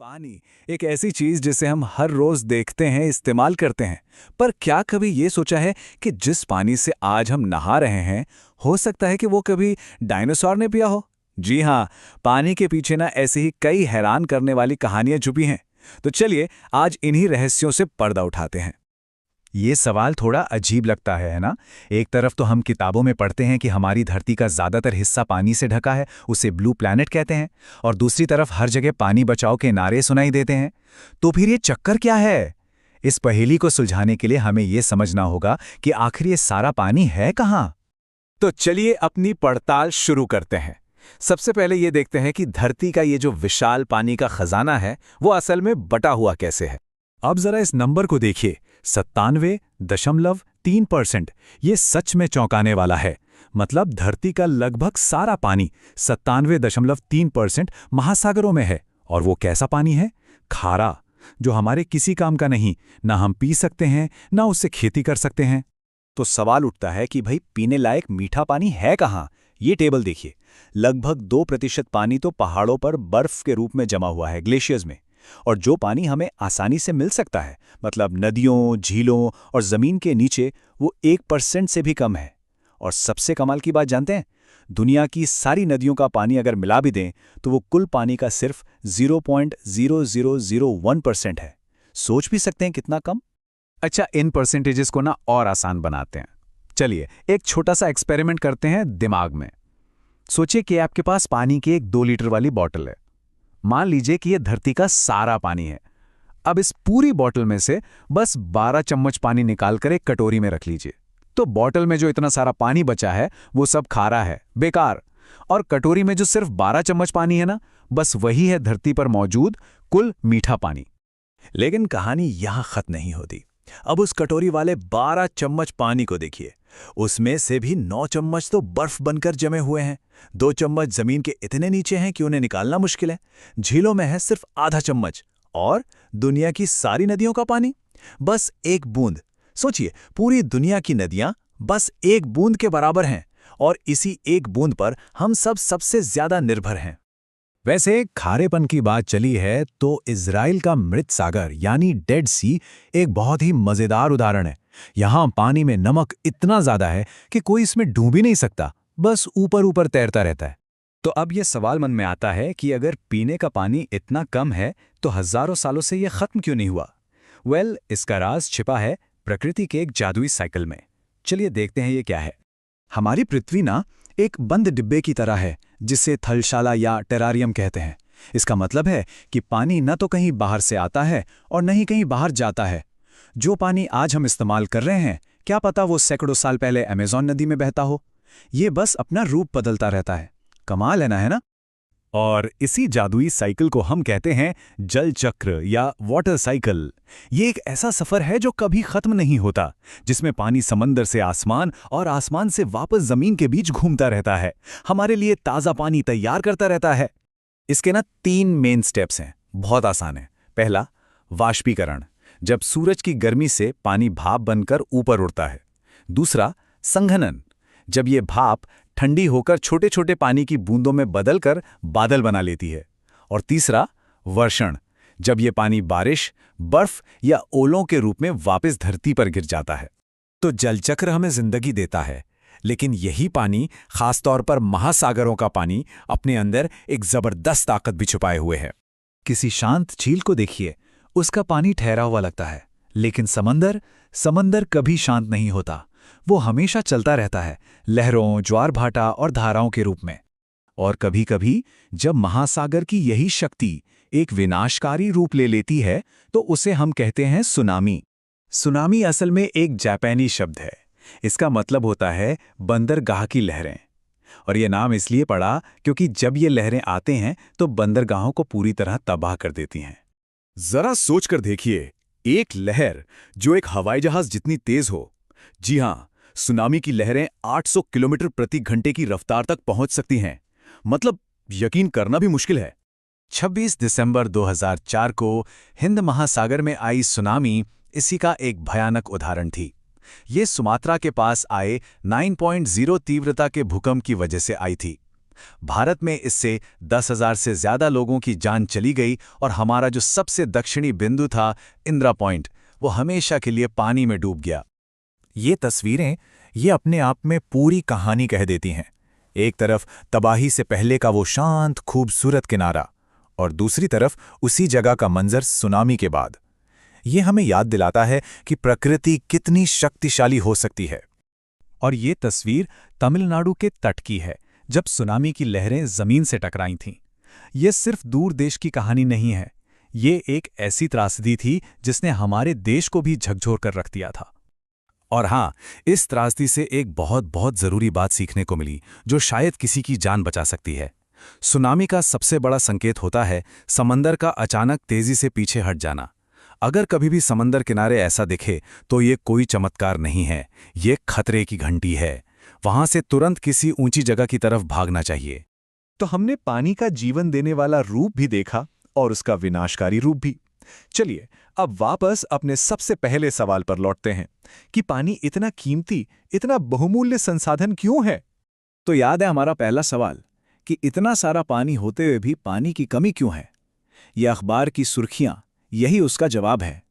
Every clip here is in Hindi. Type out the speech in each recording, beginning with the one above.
पानी एक ऐसी चीज जिसे हम हर रोज देखते हैं, इस्तेमाल करते हैं। पर क्या कभी ये सोचा है कि जिस पानी से आज हम नहा रहे हैं, हो सकता है कि वो कभी डायनासोर ने पिया हो। जी हाँ, पानी के पीछे ना ऐसी ही कई हैरान करने वाली कहानियां छुपी हैं। तो चलिए आज इन्हीं रहस्यों से पर्दा उठाते हैं। ये सवाल थोड़ा अजीब लगता है ना? एक तरफ तो हम किताबों में पढ़ते हैं कि हमारी धरती का ज़्यादातर हिस्सा पानी से ढका है, उसे ब्लू प्लैनेट कहते हैं, और दूसरी तरफ हर जगह पानी बचाओ के नारे सुनाई देते हैं। तो फिर ये चक्कर क्या है? इस पहेली को सुलझाने के लिए हमें ये समझना होगा कि आखिर ये सारा पानी है कहाँ? तो चलिए अपनी पड़ताल शुरू करते हैं। सबसे पहले ये देखते हैं कि धरती का ये जो विशाल पानी का खजाना है, वो असल में बटा हुआ कैसे है। अब जरा इस नंबर को देखिए, 97.3%। ये सच में चौंकाने वाला है। मतलब धरती का लगभग सारा पानी 97.3% महासागरों में है। और वो कैसा पानी है? खारा, जो हमारे किसी काम का नहीं, ना हम पी सकते हैं ना उससे खेती कर सकते हैं। तो सवाल उठता है कि भाई पीने लायक मीठा पानी है कहाँ? ये टेबल देखिए, लगभग 2% पानी तो पहाड़ों पर बर्फ के रूप में जमा हुआ है, ग्लेशियर्स में। और जो पानी हमें आसानी से मिल सकता है, मतलब नदियों, झीलों और जमीन के नीचे, वो 1% से भी कम है। और सबसे कमाल की बात जानते हैं? दुनिया की सारी नदियों का पानी अगर मिला भी दें तो वो कुल पानी का सिर्फ 0.0001% है। सोच भी सकते हैं कितना कम। अच्छा, इन परसेंटेजेस को ना और आसान बनाते हैं। चलिए एक छोटा सा एक्सपेरिमेंट करते हैं दिमाग में। सोचिए कि आपके पास पानी की एक 2 लीटर वाली बॉटल है। मान लीजिए कि यह धरती का सारा पानी है। अब इस पूरी बॉटल में से बस 12 चम्मच पानी निकालकर एक कटोरी में रख लीजिए। तो बॉटल में जो इतना सारा पानी बचा है वो सब खारा है, बेकार। और कटोरी में जो सिर्फ 12 चम्मच पानी है ना, बस वही है धरती पर मौजूद कुल मीठा पानी। लेकिन कहानी यहां खत्म नहीं होती। अब उस कटोरी वाले 12 चम्मच पानी को देखिए, उसमें से भी 9 चम्मच तो बर्फ बनकर जमे हुए हैं। 2 चम्मच जमीन के इतने नीचे हैं कि उन्हें निकालना मुश्किल है। झीलों में है सिर्फ आधा चम्मच। और दुनिया की सारी नदियों का पानी बस 1 बूंद। सोचिए, पूरी दुनिया की नदियां बस 1 बूंद के बराबर हैं, और इसी 1 बूंद पर हम सब सबसे ज्यादा निर्भर हैं। वैसे खारेपन की बात चली है तो इज़राइल का मृत सागर यानी डेड सी एक बहुत ही मजेदार उदाहरण है। यहाँ पानी में नमक इतना ज्यादा है कि कोई इसमें डूब ही नहीं सकता, बस ऊपर ऊपर तैरता रहता है। तो अब यह सवाल मन में आता है कि अगर पीने का पानी इतना कम है तो हजारों सालों से यह खत्म क्यों नहीं हुआ? इसका राज छिपा है प्रकृति के एक जादुई साइकिल में। चलिए देखते हैं ये क्या है। हमारी पृथ्वी ना एक बंद डिब्बे की तरह है, जिसे थलशाला या टेरारियम कहते हैं। इसका मतलब है कि पानी न तो कहीं बाहर से आता है और न ही कहीं बाहर जाता है। जो पानी आज हम इस्तेमाल कर रहे हैं, क्या पता वो सैकड़ों साल पहले अमेज़न नदी में बहता हो। ये बस अपना रूप बदलता रहता है। कमाल है ना? और इसी जादुई साइकिल को हम कहते हैं जल चक्र या वाटर साइकिल। ये एक ऐसा सफर है जो कभी खत्म नहीं होता, जिसमें पानी समंदर से आसमान और आसमान से वापस जमीन के बीच घूमता रहता है, हमारे लिए ताज़ा पानी तैयार करता रहता है। इसके ना 3 मेन स्टेप्स हैं, बहुत आसान है। पहला, वाष्पीकरण, जब सूरज की गर्मी से पानी भाप बनकर ऊपर उड़ता है। दूसरा, संघनन, जब ये भाप ठंडी होकर छोटे छोटे पानी की बूंदों में बदलकर बादल बना लेती है। और तीसरा, वर्षण, जब ये पानी बारिश, बर्फ या ओलों के रूप में वापस धरती पर गिर जाता है। तो जलचक्र हमें जिंदगी देता है, लेकिन यही पानी, खासतौर पर महासागरों का पानी, अपने अंदर एक जबरदस्त ताकत भी छुपाए हुए है। किसी शांत झील को देखिए, उसका पानी ठहरा हुआ लगता है, लेकिन समंदर कभी शांत नहीं होता। वो हमेशा चलता रहता है, लहरों, ज्वार भाटा और धाराओं के रूप में। और कभी-कभी जब महासागर की यही शक्ति एक विनाशकारी रूप ले लेती है, तो उसे हम कहते हैं सुनामी। सुनामी असल में एक जापानी शब्द है। इसका मतलब होता है बंदरगाह की लहरें। और ये नाम इसलिए पड़ा क्योंकि जब ये लहरें आते हैं तो बंदरगाहों को पूरी तरह तबाह कर देती हैं। जरा सोचकर देखिए, एक लहर जो एक हवाई जहाज जितनी तेज हो। जी हाँ, सुनामी की लहरें 800 किलोमीटर प्रति घंटे की रफ्तार तक पहुंच सकती हैं। मतलब यकीन करना भी मुश्किल है। 26 दिसंबर 2004 को हिंद महासागर में आई सुनामी इसी का एक भयानक उदाहरण थी। ये सुमात्रा के पास आए 9.0 तीव्रता के भूकंप की वजह से आई थी। भारत में इससे 10,000 से ज्यादा लोगों की जान चली गई और हमारा जो सबसे दक्षिणी बिंदु था, इंदिरा पॉइंट, वो हमेशा के लिए पानी में डूब गया। ये तस्वीरें ये अपने आप में पूरी कहानी कह देती हैं। एक तरफ तबाही से पहले का वो शांत खूबसूरत किनारा और दूसरी तरफ उसी जगह का मंजर सुनामी के बाद। ये हमें याद दिलाता है कि प्रकृति कितनी शक्तिशाली हो सकती है। और ये तस्वीर तमिलनाडु के तट की है, जब सुनामी की लहरें जमीन से टकराई थीं। ये सिर्फ दूर देश की कहानी नहीं है, ये एक ऐसी त्रासदी थी जिसने हमारे देश को भी झकझोर कर रख दिया था। और हाँ, इस त्रासदी से एक बहुत बहुत ज़रूरी बात सीखने को मिली, जो शायद किसी की जान बचा सकती है। सुनामी का सबसे बड़ा संकेत होता है समंदर का अचानक तेजी से पीछे हट जाना। अगर कभी भी समंदर किनारे ऐसा दिखे तो ये कोई चमत्कार नहीं है, ये खतरे की घंटी है। वहां से तुरंत किसी ऊंची जगह की तरफ भागना चाहिए। तो हमने पानी का जीवन देने वाला रूप भी देखा और उसका विनाशकारी रूप भी। चलिए अब वापस अपने सबसे पहले सवाल पर लौटते हैं कि पानी इतना कीमती, इतना बहुमूल्य संसाधन क्यों है? तो याद है हमारा पहला सवाल कि इतना सारा पानी होते हुए भी पानी की कमी क्यों है? ये अखबार की सुर्खियां यही उसका जवाब है।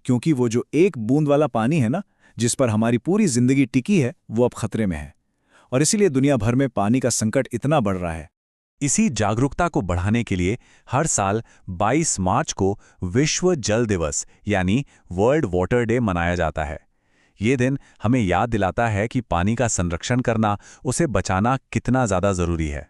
क्योंकि वो जो एक बूंद वाला पानी है ना, जिस पर हमारी पूरी जिंदगी टिकी है, वो अब खतरे में है। और इसीलिए दुनिया भर में पानी का संकट इतना बढ़ रहा है। इसी जागरूकता को बढ़ाने के लिए हर साल 22 मार्च को विश्व जल दिवस यानी वर्ल्ड वाटर डे मनाया जाता है। ये दिन हमें याद दिलाता है कि पानी का संरक्षण करना, उसे बचाना कितना ज़्यादा ज़रूरी है।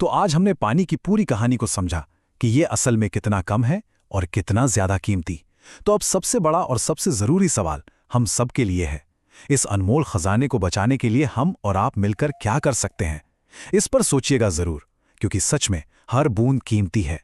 तो आज हमने पानी की पूरी कहानी को समझा कि ये असल में कितना कम है और कितना ज्यादा कीमती। तो अब सबसे बड़ा और सबसे ज़रूरी सवाल हम सब के लिए है, इस अनमोल खजाने को बचाने के लिए हम और आप मिलकर क्या कर सकते हैं? इस पर सोचिएगा ज़रूर, क्योंकि सच में हर बूंद कीमती है।